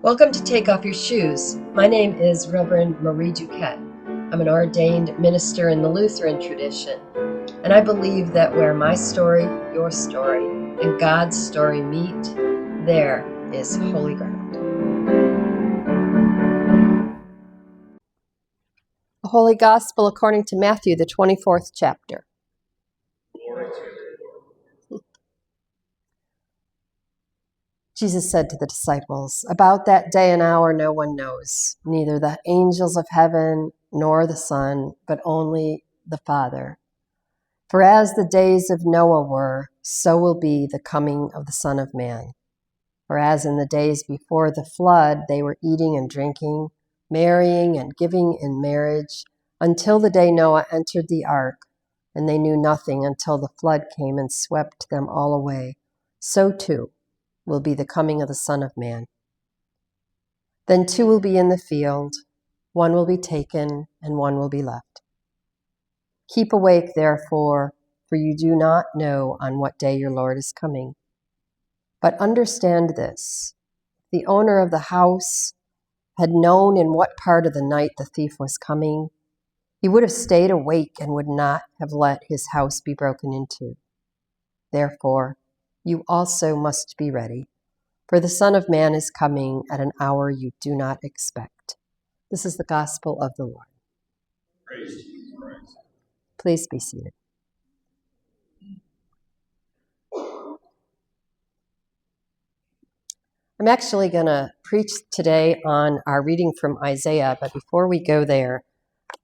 Welcome to Take Off Your Shoes. My name is Reverend Marie Duquette. I'm an ordained minister in the Lutheran tradition, and I believe that where my story, your story, and God's story meet, there is holy ground. The Holy Gospel according to Matthew, the 24th chapter. Jesus said to the disciples, "About that day and hour no one knows, neither the angels of heaven nor the Son, but only the Father. For as the days of Noah were, so will be the coming of the Son of Man. For as in the days before the flood they were eating and drinking, marrying and giving in marriage, until the day Noah entered the ark, and they knew nothing until the flood came and swept them all away, so too will be the coming of the Son of Man. Then two will be in the field, one will be taken and one will be left. Keep awake, therefore, for you do not know on what day your Lord is coming. But understand this, the owner of the house had known in what part of the night the thief was coming, he would have stayed awake and would not have let his house be broken into. Therefore, you also must be ready, for the Son of Man is coming at an hour you do not expect." This is the gospel of the Lord. Praise to you, Christ. Please be seated. I'm actually going to preach today on our reading from Isaiah, but before we go there,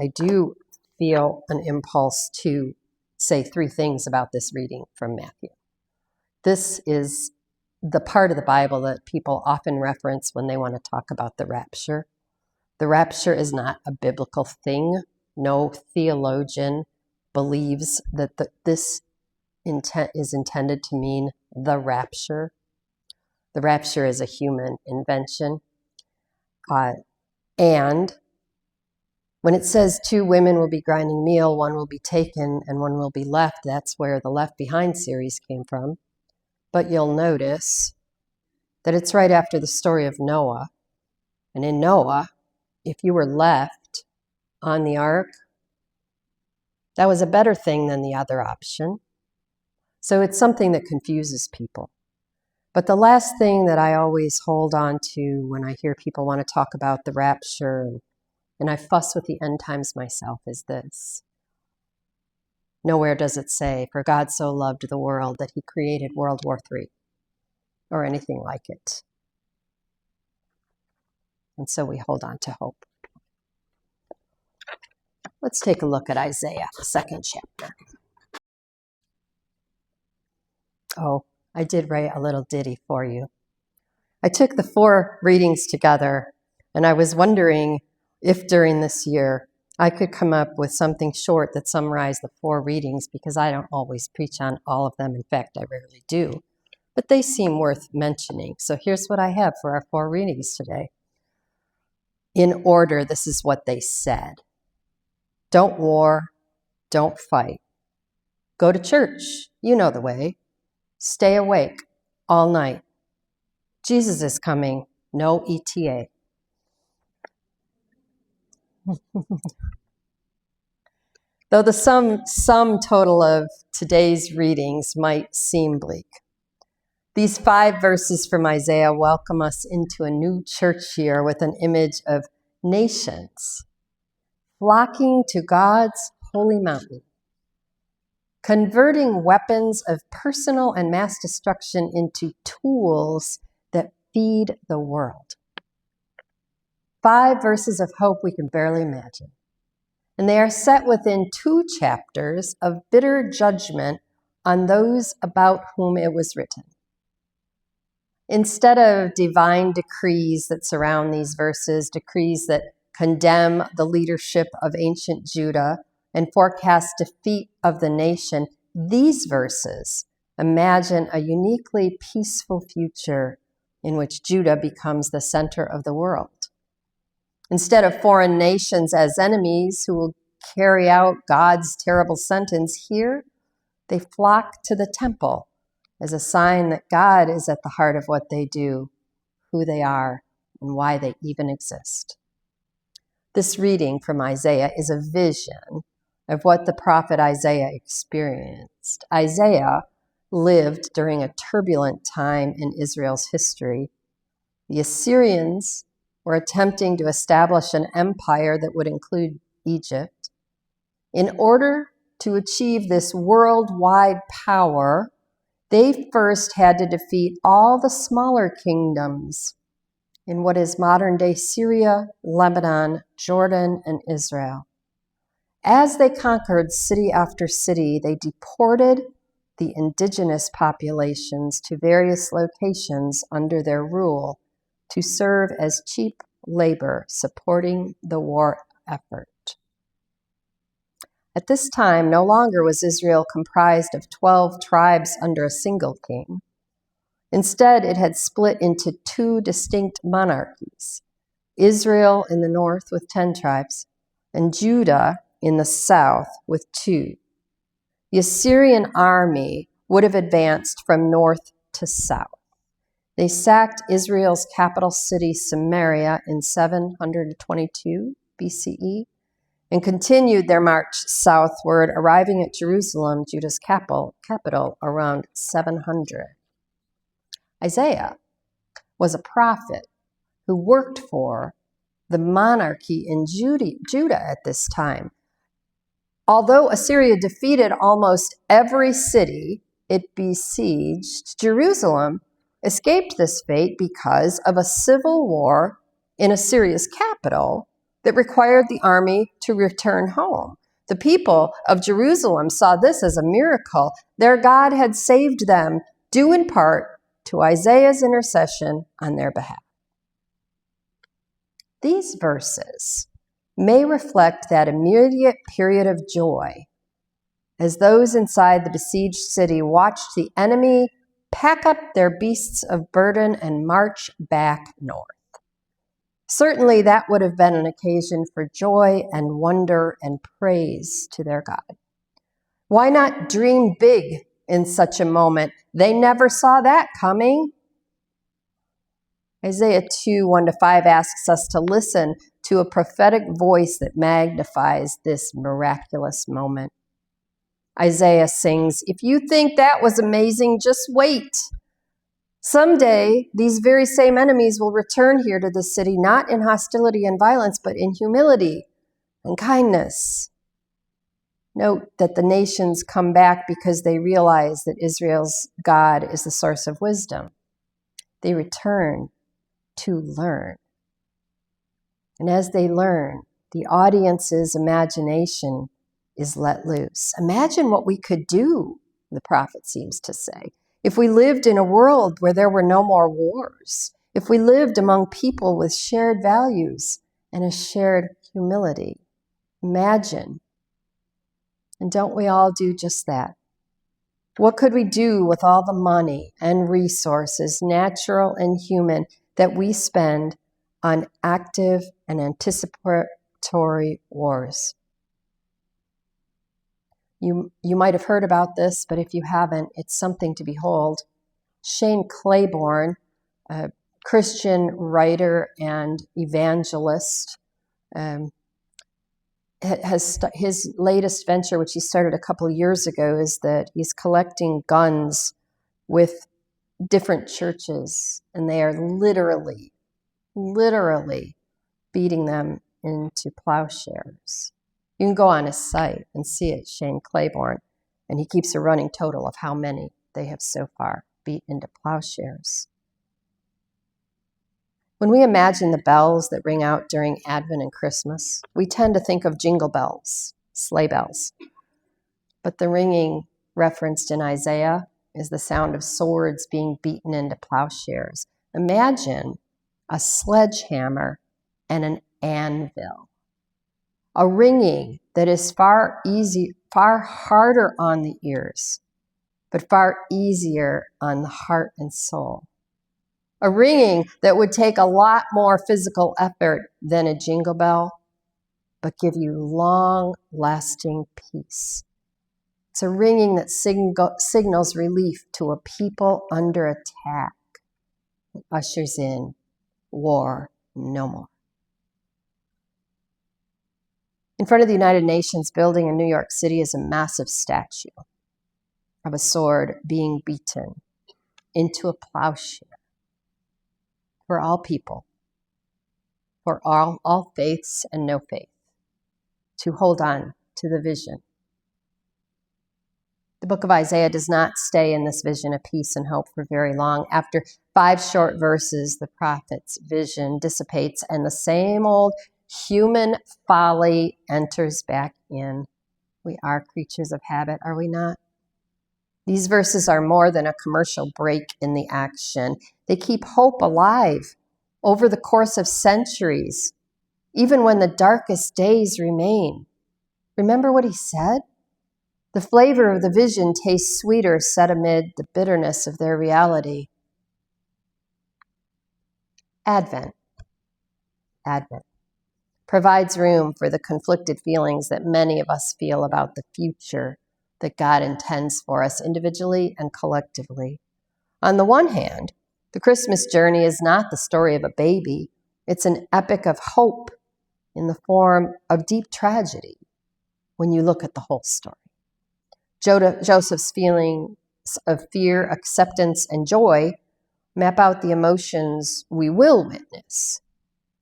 I do feel an impulse to say three things about this reading from Matthew. This is the part of the Bible that people often reference when they want to talk about the rapture. The rapture is not a biblical thing. No theologian believes that this intent is intended to mean the rapture. The rapture is a human invention. And when it says two women will be grinding meal, one will be taken and one will be left, that's where the Left Behind series came from. But you'll notice that it's right after the story of Noah. And in Noah, if you were left on the ark, that was a better thing than the other option. So it's something that confuses people. But the last thing that I always hold on to when I hear people want to talk about the rapture, and I fuss with the end times myself, is this. Nowhere does it say, "For God so loved the world that he created World War III," or anything like it. And so we hold on to hope. Let's take a look at Isaiah, the 2nd chapter. Oh, I did write a little ditty for you. I took the 4 readings together, and I was wondering if during this year I could come up with something short that summarized the 4 readings, because I don't always preach on all of them. In fact, I rarely do. But they seem worth mentioning. So here's what I have for our 4 readings today. In order, this is what they said. Don't war, don't fight. Go to church, you know the way. Stay awake all night. Jesus is coming, no ETA. Though the sum total of today's readings might seem bleak, these 5 verses from Isaiah welcome us into a new church year with an image of nations flocking to God's holy mountain, converting weapons of personal and mass destruction into tools that feed the world. 5 verses of hope we can barely imagine. And they are set within 2 chapters of bitter judgment on those about whom it was written. Instead of divine decrees that surround these verses, decrees that condemn the leadership of ancient Judah and forecast defeat of the nation, these verses imagine a uniquely peaceful future in which Judah becomes the center of the world. Instead of foreign nations as enemies who will carry out God's terrible sentence, here they flock to the temple as a sign that God is at the heart of what they do, who they are, and why they even exist. This reading from Isaiah is a vision of what the prophet Isaiah experienced. Isaiah lived during a turbulent time in Israel's history. The Assyrians were attempting to establish an empire that would include Egypt. In order to achieve this worldwide power, they first had to defeat all the smaller kingdoms in what is modern-day Syria, Lebanon, Jordan, and Israel. As they conquered city after city, they deported the indigenous populations to various locations under their rule to serve as cheap labor supporting the war effort. At this time, no longer was Israel comprised of 12 tribes under a single king. Instead, it had split into two distinct monarchies, Israel in the north with 10 tribes, and Judah in the south with 2. The Assyrian army would have advanced from north to south. They sacked Israel's capital city, Samaria, in 722 BCE, and continued their march southward, arriving at Jerusalem, Judah's capital, around 700. Isaiah was a prophet who worked for the monarchy in Judah at this time. Although Assyria defeated almost every city it besieged, Jerusalem escaped this fate because of a civil war in Assyria's capital that required the army to return home. The people of Jerusalem saw this as a miracle. Their God had saved them, due in part to Isaiah's intercession on their behalf. These verses may reflect that immediate period of joy as those inside the besieged city watched the enemy pack up their beasts of burden and march back north. Certainly, that would have been an occasion for joy and wonder and praise to their God. Why not dream big in such a moment? They never saw that coming. Isaiah 2, 1-5 asks us to listen to a prophetic voice that magnifies this miraculous moment. Isaiah sings, "If you think that was amazing, just wait. Someday, these very same enemies will return here to the city, not in hostility and violence, but in humility and kindness." Note that the nations come back because they realize that Israel's God is the source of wisdom. They return to learn. And as they learn, the audience's imagination is let loose. Imagine what we could do, the prophet seems to say, if we lived in a world where there were no more wars, if we lived among people with shared values and a shared humility. Imagine. And don't we all do just that? What could we do with all the money and resources, natural and human, that we spend on active and anticipatory wars? You might have heard about this, but if you haven't, it's something to behold. Shane Claiborne, a Christian writer and evangelist, his latest venture, which he started a couple of years ago, is that he's collecting guns with different churches, and they are literally beating them into plowshares. You can go on his site and see it, Shane Claiborne, and he keeps a running total of how many they have so far beat into plowshares. When we imagine the bells that ring out during Advent and Christmas, we tend to think of jingle bells, sleigh bells. But the ringing referenced in Isaiah is the sound of swords being beaten into plowshares. Imagine a sledgehammer and an anvil. A ringing that is far harder on the ears, but far easier on the heart and soul. A ringing that would take a lot more physical effort than a jingle bell, but give you long-lasting peace. It's a ringing that signals relief to a people under attack. It ushers in war no more. In front of the United Nations building in New York City is a massive statue of a sword being beaten into a plowshare for all people, for all faiths and no faith, to hold on to the vision. The book of Isaiah does not stay in this vision of peace and hope for very long. After 5 short verses, the prophet's vision dissipates and the same old human folly enters back in. We are creatures of habit, are we not? These verses are more than a commercial break in the action. They keep hope alive over the course of centuries, even when the darkest days remain. Remember what he said? The flavor of the vision tastes sweeter set amid the bitterness of their reality. Advent provides room for the conflicted feelings that many of us feel about the future that God intends for us individually and collectively. On the one hand, the Christmas journey is not the story of a baby. It's an epic of hope in the form of deep tragedy when you look at the whole story. Joseph's feelings of fear, acceptance, and joy map out the emotions we will witness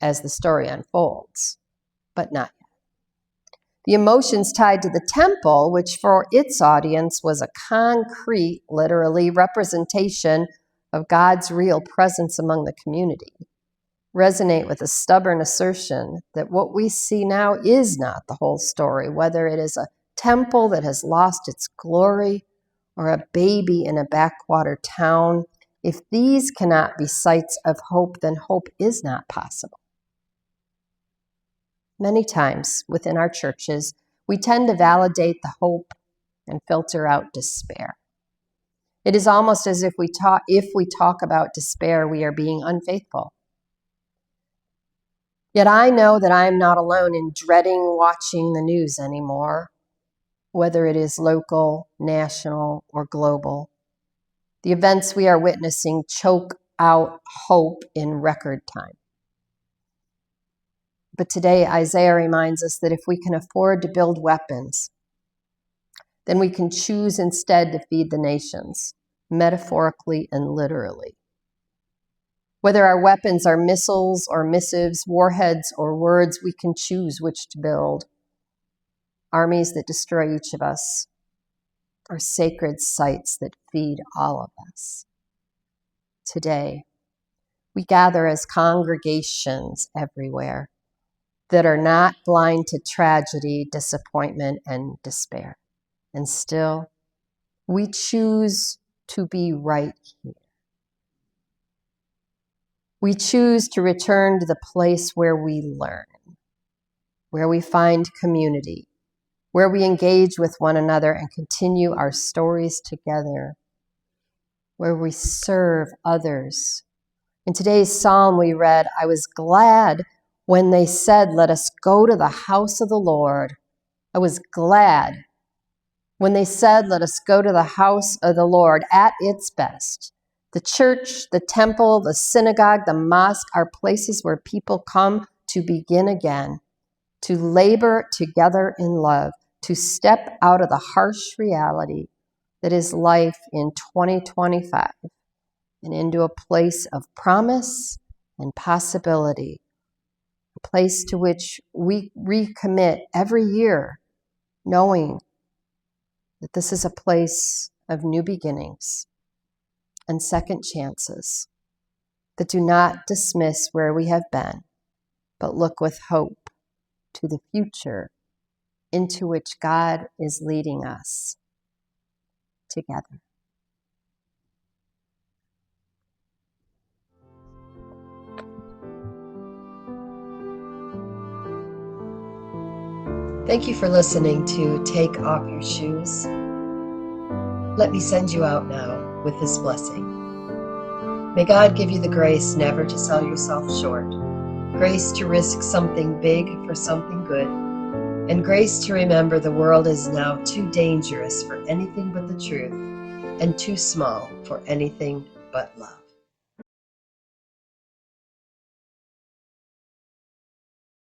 as the story unfolds, but not yet. The emotions tied to the temple, which for its audience was a concrete, literally, representation of God's real presence among the community, resonate with a stubborn assertion that what we see now is not the whole story, whether it is a temple that has lost its glory or a baby in a backwater town. If these cannot be sites of hope, then hope is not possible. Many times within our churches, we tend to validate the hope and filter out despair. It is almost as if we talk about despair, we are being unfaithful. Yet I know that I am not alone in dreading watching the news anymore, whether it is local, national, or global. The events we are witnessing choke out hope in record time. But today, Isaiah reminds us that if we can afford to build weapons, then we can choose instead to feed the nations, metaphorically and literally. Whether our weapons are missiles or missives, warheads or words, we can choose which to build. Armies that destroy each of us, or sacred sites that feed all of us. Today, we gather as congregations everywhere that are not blind to tragedy, disappointment, and despair. And still, we choose to be right here. We choose to return to the place where we learn, where we find community, where we engage with one another and continue our stories together, where we serve others. In today's psalm we read, I was glad when they said, let us go to the house of the Lord. I was glad when they said, let us go to the house of the Lord at its best. The church, the temple, the synagogue, the mosque are places where people come to begin again, to labor together in love, to step out of the harsh reality that is life in 2025 and into a place of promise and possibility, a place to which we recommit every year, knowing that this is a place of new beginnings and second chances that do not dismiss where we have been, but look with hope to the future into which God is leading us together. Thank you for listening to Take Off Your Shoes. Let me send you out now with this blessing. May God give you the grace never to sell yourself short, grace to risk something big for something good, and grace to remember the world is now too dangerous for anything but the truth and too small for anything but love.